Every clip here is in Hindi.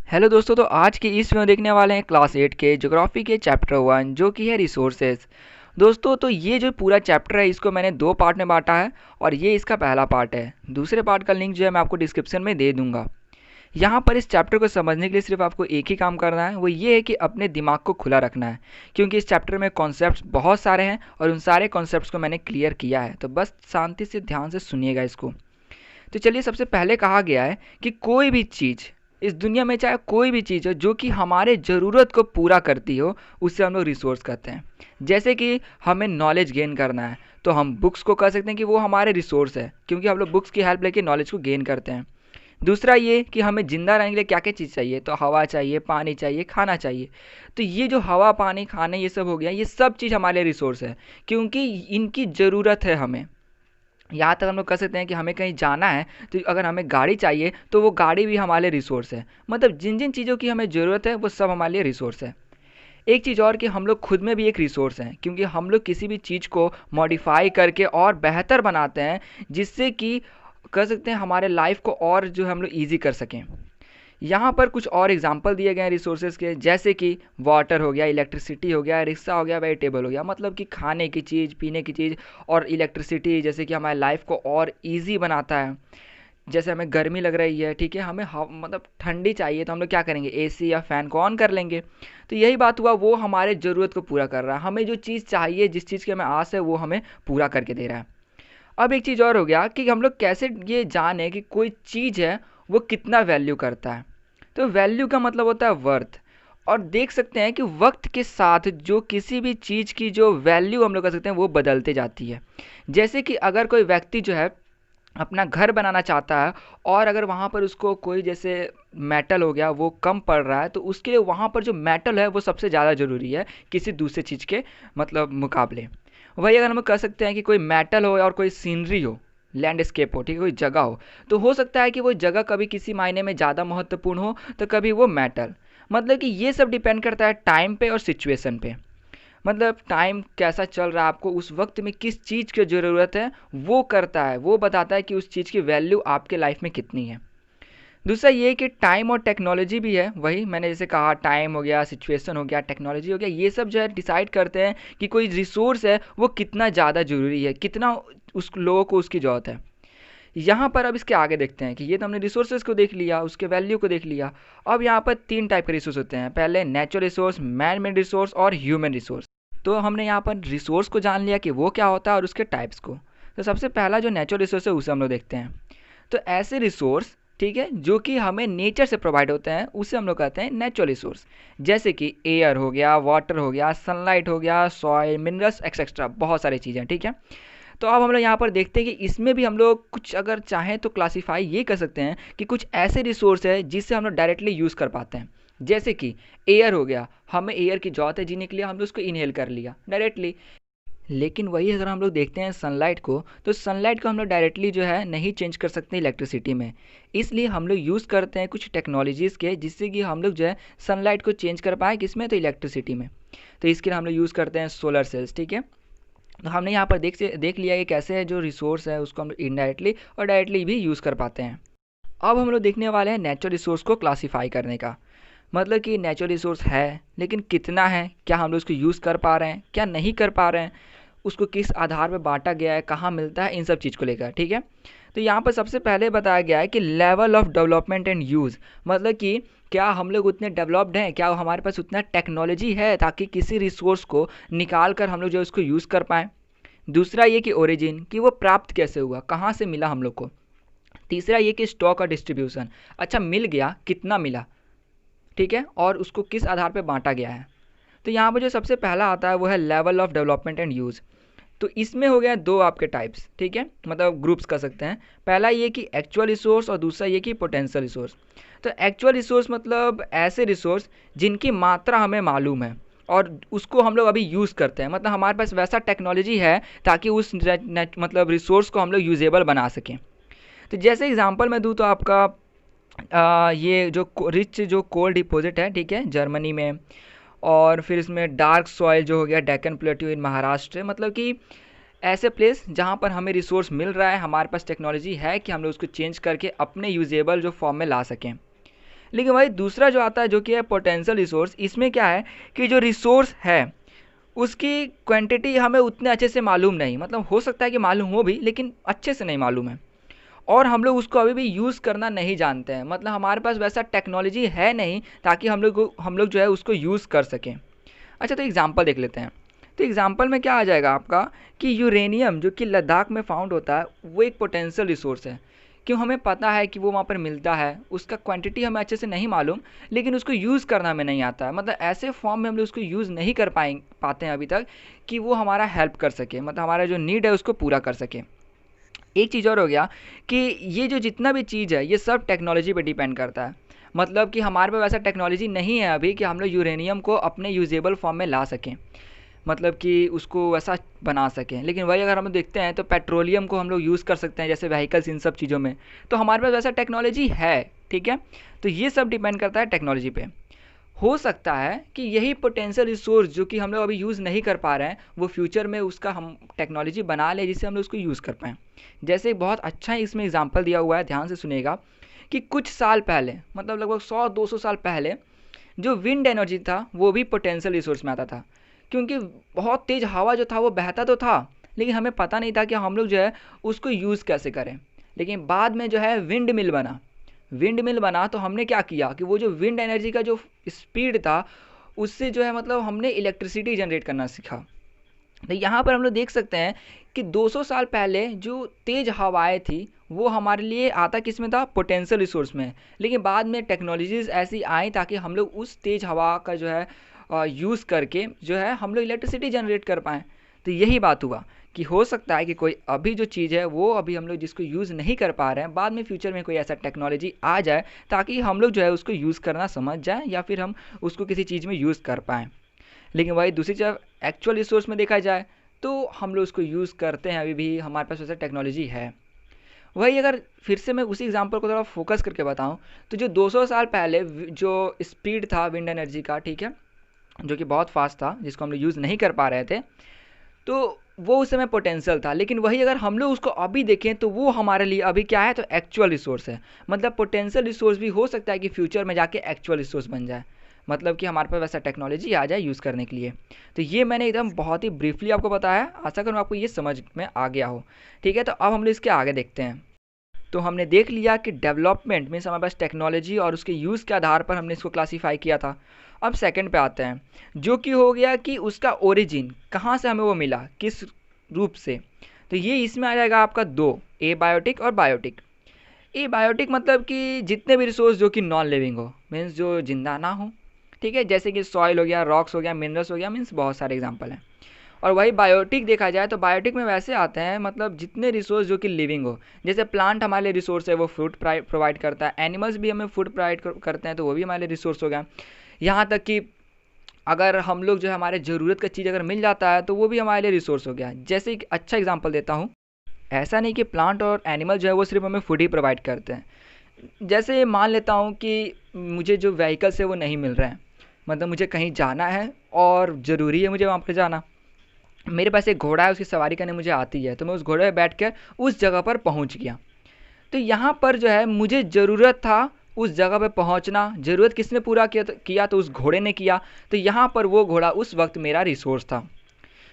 हेलो दोस्तों, तो आज की इस वीडियो देखने वाले हैं क्लास 8 के ज्योग्राफी के चैप्टर 1 जो कि है रिसोर्सेज। दोस्तों, तो ये जो पूरा चैप्टर है इसको मैंने दो पार्ट में बांटा है और ये इसका पहला पार्ट है। दूसरे पार्ट का लिंक जो है मैं आपको डिस्क्रिप्शन में दे दूंगा। यहाँ पर इस चैप्टर को समझने के लिए सिर्फ आपको एक ही काम करना है, वो ये है कि अपने दिमाग को खुला रखना है, क्योंकि इस चैप्टर में कॉन्सेप्ट्स बहुत सारे हैं और उन सारे कॉन्सेप्ट्स को मैंने क्लियर किया है। तो बस शांति से ध्यान से सुनिएगा इसको। तो चलिए, सबसे पहले कहा गया है कि कोई भी चीज़ इस दुनिया में, चाहे कोई भी चीज़ हो जो कि हमारे ज़रूरत को पूरा करती हो, उससे हम लोग रिसोर्स कहते हैं। जैसे कि हमें नॉलेज गेन करना है तो हम बुक्स को कह सकते हैं कि वो हमारे रिसोर्स है, क्योंकि हम लोग बुक्स की हेल्प लेके नॉलेज को गेन करते हैं। दूसरा ये कि हमें ज़िंदा रहने के लिए क्या क्या चीज़ चाहिए, तो हवा चाहिए, पानी चाहिए, खाना चाहिए। तो ये जो हवा, पानी, खाने ये सब हो गया, ये सब चीज़ हमारे लिए रिसोर्स है, क्योंकि इनकी ज़रूरत है हमें। यहाँ तक हम लोग कह सकते हैं कि हमें कहीं जाना है तो अगर हमें गाड़ी चाहिए तो वो गाड़ी भी हमारे लिए रिसोर्स है। मतलब जिन जिन चीज़ों की हमें ज़रूरत है वो सब हमारे लिए रिसोर्स है। एक चीज़ और कि हम लोग खुद में भी एक रिसोर्स हैं, क्योंकि हम लोग किसी भी चीज़ को मॉडिफाई करके और बेहतर बनाते हैं, जिससे कि कह सकते हैं हमारे लाइफ को और जो हम लोग ईजी कर सकें। यहाँ पर कुछ और एग्जांपल दिए गए हैं रिसोर्सेज के, जैसे कि वाटर हो गया, इलेक्ट्रिसिटी हो गया, रिक्शा हो गया, वेजिटेबल हो गया। मतलब कि खाने की चीज़, पीने की चीज़, और इलेक्ट्रिसिटी जैसे कि हमारे लाइफ को और इजी बनाता है। जैसे हमें गर्मी लग रही है, ठीक है, हमें मतलब ठंडी चाहिए तो हम लोग क्या करेंगे, एसी या फ़ैन को ऑन कर लेंगे। तो यही बात हुआ, वो हमारे ज़रूरत को पूरा कर रहा है। हमें जो चीज़ चाहिए, जिस चीज़ की हमें आस है, वो हमें पूरा करके दे रहा है। अब एक चीज़ और हो गया कि हम लोग कैसे ये जाने कि कोई चीज़ है वो कितना वैल्यू करता है। तो वैल्यू का मतलब होता है वर्थ। और देख सकते हैं कि वक्त के साथ जो किसी भी चीज़ की जो वैल्यू हम लोग कह सकते हैं वो बदलते जाती है। जैसे कि अगर कोई व्यक्ति जो है अपना घर बनाना चाहता है और अगर वहाँ पर उसको कोई जैसे मेटल हो गया वो कम पड़ रहा है, तो उसके लिए वहाँ पर जो मेटल है वो सबसे ज़्यादा ज़रूरी है किसी दूसरे चीज़ के मतलब मुकाबले। वही अगर हम कह सकते हैं कि कोई मेटल हो और कोई सीनरी हो, लैंडस्केप हो, ठीक है, कोई जगह हो, तो हो सकता है कि वो जगह कभी किसी मायने में ज़्यादा महत्वपूर्ण हो तो कभी वो मेटल। मतलब कि ये सब डिपेंड करता है टाइम पे और सिचुएशन पे। मतलब टाइम कैसा चल रहा है, आपको उस वक्त में किस चीज़ की ज़रूरत है वो करता है, वो बताता है कि उस चीज़ की वैल्यू आपके लाइफ में कितनी है। दूसरा ये कि टाइम और टेक्नोलॉजी भी है। वही मैंने जैसे कहा, टाइम हो गया, सिचुएशन हो गया, टेक्नोलॉजी हो गया, ये सब जो है डिसाइड करते हैं कि कोई रिसोर्स है वो कितना ज़्यादा ज़रूरी है, कितना उस लोगों को उसकी ज़रूरत है। यहाँ पर अब इसके आगे देखते हैं कि ये तो हमने रिसोर्सेज को देख लिया, उसके वैल्यू को देख लिया। अब यहाँ पर तीन टाइप के रिसोर्स होते हैं। पहले natural resource, man made resource और ह्यूमन रिसोर्स। तो हमने यहाँ पर रिसोर्स को जान लिया कि वो क्या होता है और उसके टाइप्स को। तो सबसे पहला जो नेचुरल रिसोर्स है उसे हम लोग देखते हैं। तो ऐसे रिसोर्स, ठीक है, जो कि हमें नेचर से प्रोवाइड होते हैं, उसे हम लोग कहते हैं नेचुरल रिसोर्स। जैसे कि एयर हो गया, वाटर हो गया, सनलाइट हो गया, सॉइल, मिनरल्स एक्सेट्रा, बहुत सारी चीज़ें, ठीक है। तो अब हम लोग यहाँ पर देखते हैं कि इसमें भी हम लोग कुछ अगर चाहें तो क्लासीफाई ये कर सकते हैं कि कुछ ऐसे रिसोर्स है जिससे हम लोग डायरेक्टली यूज़ कर पाते हैं। जैसे कि एयर हो गया, हमें एयर की ज़रूरत है जीने के लिए, हम लोग उसको इनहेल कर लिया डायरेक्टली। लेकिन वही अगर हम लोग देखते हैं सनलाइट को, तो सनलाइट को हम लोग डायरेक्टली जो है नहीं चेंज कर सकते इलेक्ट्रिसिटी में। इसलिए हम लोग यूज़ करते हैं कुछ टेक्नोलॉजीज़ के, जिससे कि हम लोग जो है सनलाइट को चेंज कर पाएँ किसमें, तो इलेक्ट्रिसिटी में। तो इसके लिए हम लोग यूज़ करते हैं सोलर सेल्स, ठीक है। तो हमने यहाँ पर देख लिया कि कैसे है जो रिसोर्स है उसको हम इनडायरेक्टली और डायरेक्टली भी यूज़ कर पाते हैं। अब हम लोग देखने वाले हैं नेचुरल रिसोर्स को क्लासीफाई करने का। मतलब कि नेचुरल रिसोर्स है, लेकिन कितना है, क्या हम लोग उसको यूज़ कर पा रहे हैं, क्या नहीं कर पा रहे हैं, उसको किस आधार पर बांटा गया है, कहाँ मिलता है, इन सब चीज़ को लेकर, ठीक है। तो यहाँ पर सबसे पहले बताया गया है कि level of development and use. मतलब कि क्या हम लोग उतने डेवलप्ड हैं, क्या हमारे पास उतना टेक्नोलॉजी है ताकि किसी रिसोर्स को निकाल कर हम लोग जो उसको यूज़ कर पाएँ। दूसरा ये कि ओरिजिन, कि वो प्राप्त कैसे हुआ, कहाँ से मिला हम लोग को। तीसरा ये कि स्टॉक और डिस्ट्रीब्यूशन, अच्छा मिल गया, कितना मिला, ठीक है, और उसको किस आधार पर बांटा गया है। तो यहाँ पर जो सबसे पहला आता है वो है level of development and use. तो इसमें हो गया दो आपके टाइप्स, ठीक है, मतलब ग्रुप्स कर सकते हैं। पहला ये कि एक्चुअल रिसोर्स और दूसरा ये कि पोटेंशियल रिसोर्स। तो एक्चुअल रिसोर्स मतलब ऐसे रिसोर्स जिनकी मात्रा हमें मालूम है और उसको हम लोग अभी यूज़ करते हैं। मतलब हमारे पास वैसा टेक्नोलॉजी है ताकि उस मतलब रिसोर्स को हम लोग यूजेबल बना सकें। तो जैसे एग्जांपल मैं दूँ तो आपका ये जो रिच जो कोल डिपॉजिट है, ठीक है, जर्मनी में, और फिर इसमें डार्क सॉइल जो हो गया डेक्कन प्लेट्यू इन महाराष्ट्र। मतलब कि ऐसे प्लेस जहाँ पर हमें रिसोर्स मिल रहा है, हमारे पास टेक्नोलॉजी है कि हम लोग उसको चेंज करके अपने यूजेबल जो फॉर्म में ला सकें। लेकिन वही दूसरा जो आता है जो कि है पोटेंशियल रिसोर्स, इसमें क्या है कि जो रिसोर्स है उसकी क्वांटिटी हमें उतने अच्छे से मालूम नहीं, मतलब हो सकता है कि मालूम हो भी लेकिन अच्छे से नहीं मालूम है, और हम लोग उसको अभी भी यूज़ करना नहीं जानते हैं, मतलब हमारे पास वैसा टेक्नोलॉजी है नहीं ताकि हम लोग जो है उसको यूज़ कर सकें। अच्छा, तो एग्ज़ाम्पल देख लेते हैं। तो एग्ज़ाम्पल में क्या आ जाएगा आपका कि यूरेनियम जो कि लद्दाख में फाउंड होता है वो एक पोटेंशियल रिसोर्स है। क्यों, हमें पता है कि वो वहाँ पर मिलता है, उसका क्वांटिटी हमें अच्छे से नहीं मालूम, लेकिन उसको यूज़ करना हमें नहीं आता है, मतलब ऐसे फॉर्म में हम लोग उसको यूज़ नहीं कर पाते हैं अभी तक कि वो हमारा हेल्प कर सके, मतलब हमारा जो नीड है उसको पूरा कर सके। एक चीज़ और हो गया कि ये जो जितना भी चीज़ है ये सब टेक्नोलॉजी पे डिपेंड करता है, मतलब कि हमारे पास वैसा टेक्नोलॉजी नहीं है अभी कि हम लोग यूरेनियम को अपने यूजेबल फॉर्म में ला सकें, मतलब कि उसको वैसा बना सकें। लेकिन वही अगर हम देखते हैं तो पेट्रोलियम को हम लोग यूज़ कर सकते हैं जैसे व्हीकल्स, इन सब चीज़ों में, तो हमारे पास वैसा टेक्नोलॉजी है। ठीक है, तो ये सब डिपेंड करता है टेक्नोलॉजी पे। हो सकता है कि यही पोटेंशियल रिसोर्स जो कि हम लोग अभी यूज़ नहीं कर पा रहे हैं वो फ्यूचर में उसका हम टेक्नोलॉजी बना लें जिससे हम लोग उसको यूज़ कर पाएँ। जैसे एक बहुत अच्छा इसमें एग्जांपल दिया हुआ है, ध्यान से सुनिएगा, कि कुछ साल पहले, मतलब लगभग 100-200 साल पहले, जो विंड एनर्जी था वो भी पोटेंशियल रिसोर्स में आता था, क्योंकि बहुत तेज़ हवा जो था वो बहता तो था लेकिन हमें पता नहीं था कि हम लोग जो है उसको यूज़ कैसे करें। लेकिन बाद में जो है विंड मिल बना, विंड मिल बना तो हमने क्या किया कि वो जो विंड एनर्जी का जो स्पीड था उससे जो है मतलब हमने इलेक्ट्रिसिटी जनरेट करना सीखा। तो यहाँ पर हम लोग देख सकते हैं कि 200 साल पहले जो तेज़ हवाएं थी वो हमारे लिए आता किस में था, पोटेंशियल रिसोर्स में। लेकिन बाद में टेक्नोलॉजीज़ ऐसी आई ताकि हम लोग उस तेज़ हवा का जो है यूज़ करके जो है हम लोग इलेक्ट्रिसिटी जनरेट कर पाएँ। तो यही बात हुआ कि हो सकता है कि कोई अभी जो चीज़ है वो अभी हम लोग जिसको यूज़ नहीं कर पा रहे हैं, बाद में फ्यूचर में कोई ऐसा टेक्नोलॉजी आ जाए ताकि हम लोग जो है उसको यूज़ करना समझ जाए या फिर हम उसको किसी चीज़ में यूज़ कर पाएँ। लेकिन वही दूसरी तरफ एक्चुअल रिसोर्स में देखा जाए तो हम लोग उसको यूज़ करते हैं, अभी भी हमारे पास वैसा टेक्नोलॉजी है। वही अगर फिर से मैं उसी एग्जांपल को थोड़ा फोकस करके बताऊं तो जो 200 साल पहले जो स्पीड था विंड एनर्जी का, ठीक है, जो कि बहुत फास्ट था जिसको हम लोग यूज़ नहीं कर पा रहे थे, तो वो उस समय पोटेंशियल था। लेकिन वही अगर हम लोग उसको अभी देखें तो वो हमारे लिए अभी क्या है, तो एक्चुअल रिसोर्स है। मतलब पोटेंशियल रिसोर्स भी हो सकता है कि फ्यूचर में जाके एक्चुअल रिसोर्स बन जाए, मतलब कि हमारे पास वैसा टेक्नोलॉजी आ जाए यूज़ करने के लिए। तो ये मैंने एकदम बहुत ही ब्रीफली आपको बताया, आशा करूँ आपको ये समझ में आ गया हो। ठीक है, तो अब हम लोग इसके आगे देखते हैं। तो हमने देख लिया कि डेवलपमेंट मीन्स हमारे पास टेक्नोलॉजी और उसके यूज़ के आधार पर हमने इसको क्लासीफाई किया था। अब सेकंड पे आते हैं जो कि हो गया कि उसका ओरिजिन कहाँ से हमें वो मिला, किस रूप से। तो ये इसमें आ जाएगा आपका दो, ए बायोटिक और बायोटिक। ए बायोटिक मतलब कि जितने भी रिसोर्स जो कि नॉन लिविंग हो, मीन्स जो जिंदा ना हो, ठीक है, जैसे कि सॉइल हो गया, रॉक्स हो गया, मिनरल्स हो गया, मीन्स बहुत सारे एग्जांपल हैं। और वही बायोटिक देखा जाए तो बायोटिक में वैसे आते हैं मतलब जितने रिसोर्स जो कि लिविंग हो, जैसे प्लांट हमारे लिए रिसोर्स है वो फ्रूट प्रोवाइड करता है, एनिमल्स भी हमें फूड प्रोवाइड करते हैं तो वो भी हमारे लिए रिसोर्स हो गया। यहाँ तक कि अगर हम लोग जो है हमारे ज़रूरत का चीज़ अगर मिल जाता है तो वो भी हमारे लिए रिसोर्स हो गया। जैसे एक अच्छा एग्जांपल देता हूँ, ऐसा नहीं कि प्लांट और एनिमल जो है वो सिर्फ हमें फूड ही प्रोवाइड करते हैं। जैसे मान लेता हूँ कि मुझे जो व्हीकल्स है वो नहीं मिल रहे हैं, मतलब मुझे कहीं जाना है और ज़रूरी है मुझे वहाँ पर जाना, मेरे पास एक घोड़ा है, उसकी सवारी करने मुझे आती है, तो मैं उस घोड़े पर बैठ कर उस जगह पर पहुँच गया। तो यहाँ पर जो है मुझे ज़रूरत था उस जगह पे पहुँचना, ज़रूरत किसने पूरा किया तो उस घोड़े ने किया। तो यहाँ पर वो घोड़ा उस वक्त मेरा रिसोर्स था।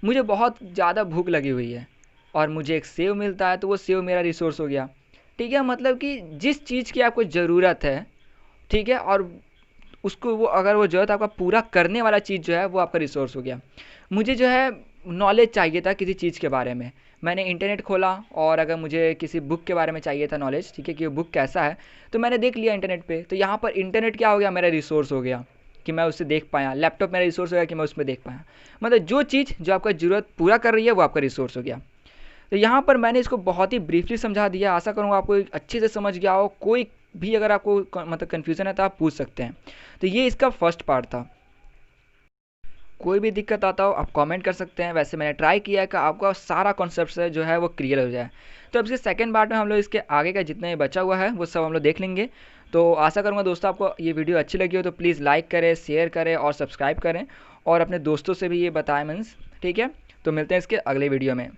मुझे बहुत ज़्यादा भूख लगी हुई है और मुझे एक सेव मिलता है तो वो सेव मेरा रिसोर्स हो गया। ठीक है, मतलब कि जिस चीज़ की आपको ज़रूरत है, ठीक है, और उसको वो अगर वो ज़रूरत आपका पूरा करने वाला चीज़ जो है वो आपका रिसोर्स हो गया। मुझे जो है नॉलेज चाहिए था किसी चीज़ के बारे में, मैंने इंटरनेट खोला और अगर मुझे किसी बुक के बारे में चाहिए था नॉलेज, ठीक है, कि वो बुक कैसा है, तो मैंने देख लिया इंटरनेट पे। तो यहाँ पर इंटरनेट क्या हो गया, मेरा रिसोर्स हो गया कि मैं उससे देख पाया। लैपटॉप मेरा रिसोर्स हो गया कि मैं उसमें देख पाया। मतलब जो चीज़ जो आपका ज़रूरत पूरा कर रही है वो आपका रिसोर्स हो गया। तो यहाँ पर मैंने इसको बहुत ही ब्रीफली समझा दिया, आशा करूँगा आपको अच्छे से समझ गया हो। कोई भी अगर आपको मतलब कन्फ्यूज़न है तो आप पूछ सकते हैं। तो ये इसका फर्स्ट पार्ट था। कोई भी दिक्कत आता हो आप कमेंट कर सकते हैं। वैसे मैंने ट्राई किया है कि आपका सारा कॉन्सेप्ट जो है वो क्लियर हो जाए। तो अब इसके सेकंड पार्ट में हम लोग इसके आगे का जितना भी बचा हुआ है वो सब हम लोग देख लेंगे। तो आशा करूँगा दोस्तों आपको ये वीडियो अच्छी लगी हो तो प्लीज़ लाइक करें, शेयर करें और सब्सक्राइब करें और अपने दोस्तों से भी ये बताएं मीन्स। ठीक है, तो मिलते हैं इसके अगले वीडियो में।